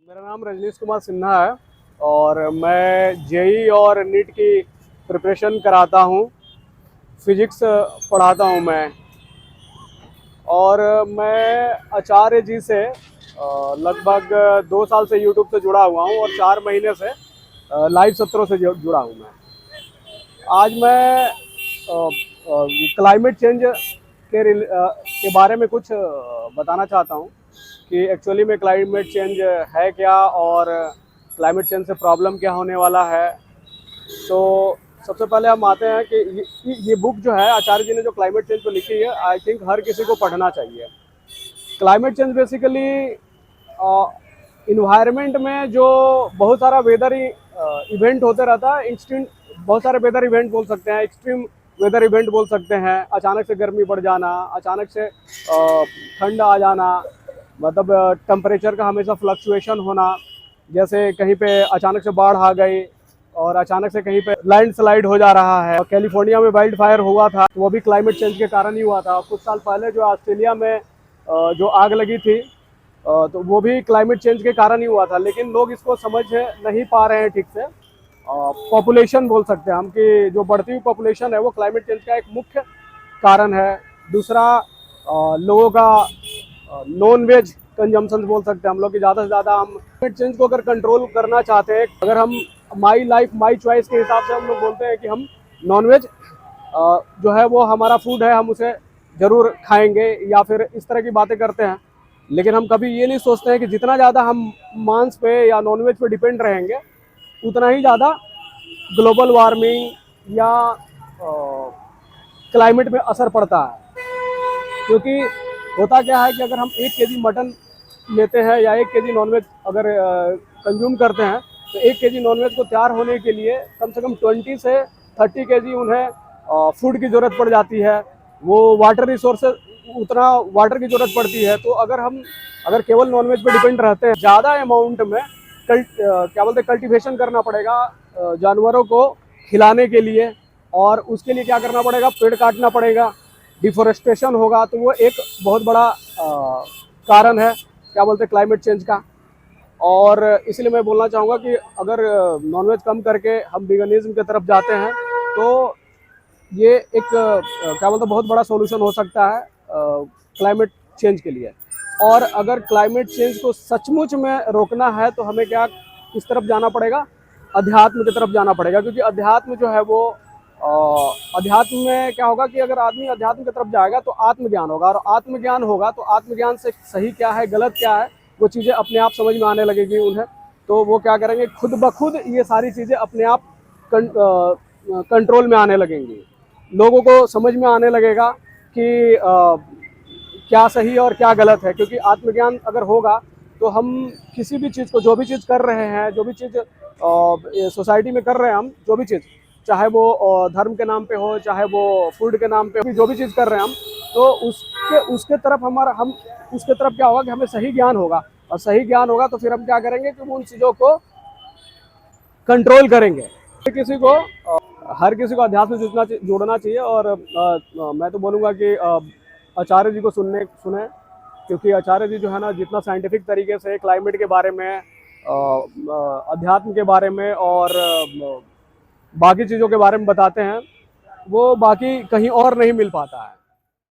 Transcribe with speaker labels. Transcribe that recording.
Speaker 1: मेरा नाम रजनीश कुमार सिन्हा है और मैं जेई और नीट की प्रिपरेशन कराता हूँ। फिजिक्स पढ़ाता हूँ मैं। और मैं आचार्य जी से लगभग 2 साल से यूट्यूब से जुड़ा हुआ हूँ और 4 महीने से लाइव सत्रों से जुड़ा हूँ मैं। आज मैं क्लाइमेट चेंज के बारे में कुछ बताना चाहता हूँ कि एक्चुअली में क्लाइमेट चेंज है क्या और क्लाइमेट चेंज से प्रॉब्लम क्या होने वाला है। तो सबसे पहले हम आते हैं कि ये बुक जो है आचार्य जी ने जो क्लाइमेट चेंज को लिखी है, आई थिंक हर किसी को पढ़ना चाहिए। क्लाइमेट चेंज बेसिकली इन्वायरमेंट में जो बहुत सारा वेदर इवेंट होते रहता है, इंस्टेंट बहुत सारे वेदर इवेंट बोल सकते हैं, एक्सट्रीम वेदर इवेंट बोल सकते हैं। अचानक से गर्मी बढ़ जाना, अचानक से ठंड आ जाना, मतलब टेम्परेचर का हमेशा फ्लक्चुएशन होना। जैसे कहीं पे अचानक से बाढ़ आ गई और अचानक से कहीं पे लैंडस्लाइड हो जा रहा है। कैलिफोर्निया में वाइल्ड फायर हुआ था, वो भी क्लाइमेट चेंज के कारण ही हुआ था। कुछ साल पहले जो ऑस्ट्रेलिया में जो आग लगी थी, तो वो भी क्लाइमेट चेंज के कारण ही हुआ था। लेकिन लोग इसको समझ नहीं पा रहे हैं ठीक से। पॉपुलेशन बोल सकते हैं हम कि जो बढ़ती हुई पॉपुलेशन है वो क्लाइमेट चेंज का एक मुख्य कारण है। दूसरा, लोगों का नॉन वेज कंजम्पशन बोल सकते हैं हम लोग कि ज़्यादा से ज़्यादा हम क्लाइमेट चेंज को अगर कंट्रोल करना चाहते हैं, अगर हम माई लाइफ माई चॉइस के हिसाब से हम लोग बोलते हैं कि हम नॉन वेज जो है वो हमारा फूड है, हम उसे ज़रूर खाएंगे या फिर इस तरह की बातें करते हैं। लेकिन हम कभी ये नहीं सोचते हैं कि जितना ज़्यादा हम मांस पे या नॉनवेज पे डिपेंड रहेंगे उतना ही ज़्यादा ग्लोबल वार्मिंग या क्लाइमेट में असर पड़ता है। क्योंकि होता क्या है कि अगर हम 1 केजी मटन लेते हैं या 1 केजी नॉनवेज अगर कंज्यूम करते हैं, तो 1 केजी नॉनवेज को तैयार होने के लिए कम से कम 20 से 30 केजी उन्हें फूड की ज़रूरत पड़ जाती है। वो वाटर रिसोर्सेज, उतना वाटर की ज़रूरत पड़ती है। तो अगर केवल नॉनवेज पे डिपेंड रहते हैं, ज़्यादा अमाउंट में क्या बोलते हैं कल्टीवेशन करना पड़ेगा जानवरों को खिलाने के लिए। और उसके लिए क्या करना पड़ेगा, पेड़ काटना पड़ेगा, डिफोरेस्टेशन होगा। तो वो एक बहुत बड़ा कारण है क्या बोलते हैं क्लाइमेट चेंज का। और इसलिए मैं बोलना चाहूँगा कि अगर नॉनवेज कम करके हम वीगनिज्म की तरफ जाते हैं तो ये एक क्या बोलते हैं बहुत बड़ा सॉल्यूशन हो सकता है क्लाइमेट चेंज के लिए। और अगर क्लाइमेट चेंज को सचमुच में रोकना है तो हमें क्या किस तरफ जाना पड़ेगा, अध्यात्म की तरफ जाना पड़ेगा। क्योंकि अध्यात्म जो है वो अध्यात्म में क्या होगा कि अगर आदमी अध्यात्म की तरफ जाएगा तो आत्मज्ञान होगा, और आत्मज्ञान होगा तो आत्मज्ञान से सही क्या है गलत क्या है वो चीज़ें अपने आप समझ में आने लगेगी उन्हें। तो वो क्या करेंगे, खुद ब खुद ये सारी चीज़ें अपने आप कंट्रोल में आने लगेंगी। लोगों को समझ में आने लगेगा कि क्या सही और क्या गलत है। क्योंकि आत्मज्ञान अगर होगा तो हम किसी भी चीज़ को, जो भी चीज़ कर रहे हैं, जो भी चीज़ सोसाइटी में कर रहे हैं हम, जो भी चीज़, चाहे वो धर्म के नाम पे हो, चाहे वो फूड के नाम पे हो, जो भी चीज़ कर रहे हैं हम, तो उसके तरफ हम उसके तरफ क्या होगा कि हमें सही ज्ञान होगा। और सही ज्ञान होगा तो फिर हम क्या करेंगे कि उन चीज़ों को कंट्रोल करेंगे। हर किसी को अध्यात्म से जुड़ना चाहिए। और मैं तो बोलूँगा कि आचार्य जी को सुने। क्योंकि आचार्य जी जो है ना, जितना साइंटिफिक तरीके से क्लाइमेट के बारे में, अध्यात्म के बारे में और बाकी चीज़ों के बारे में बताते हैं, वो बाकी कहीं और नहीं मिल पाता है।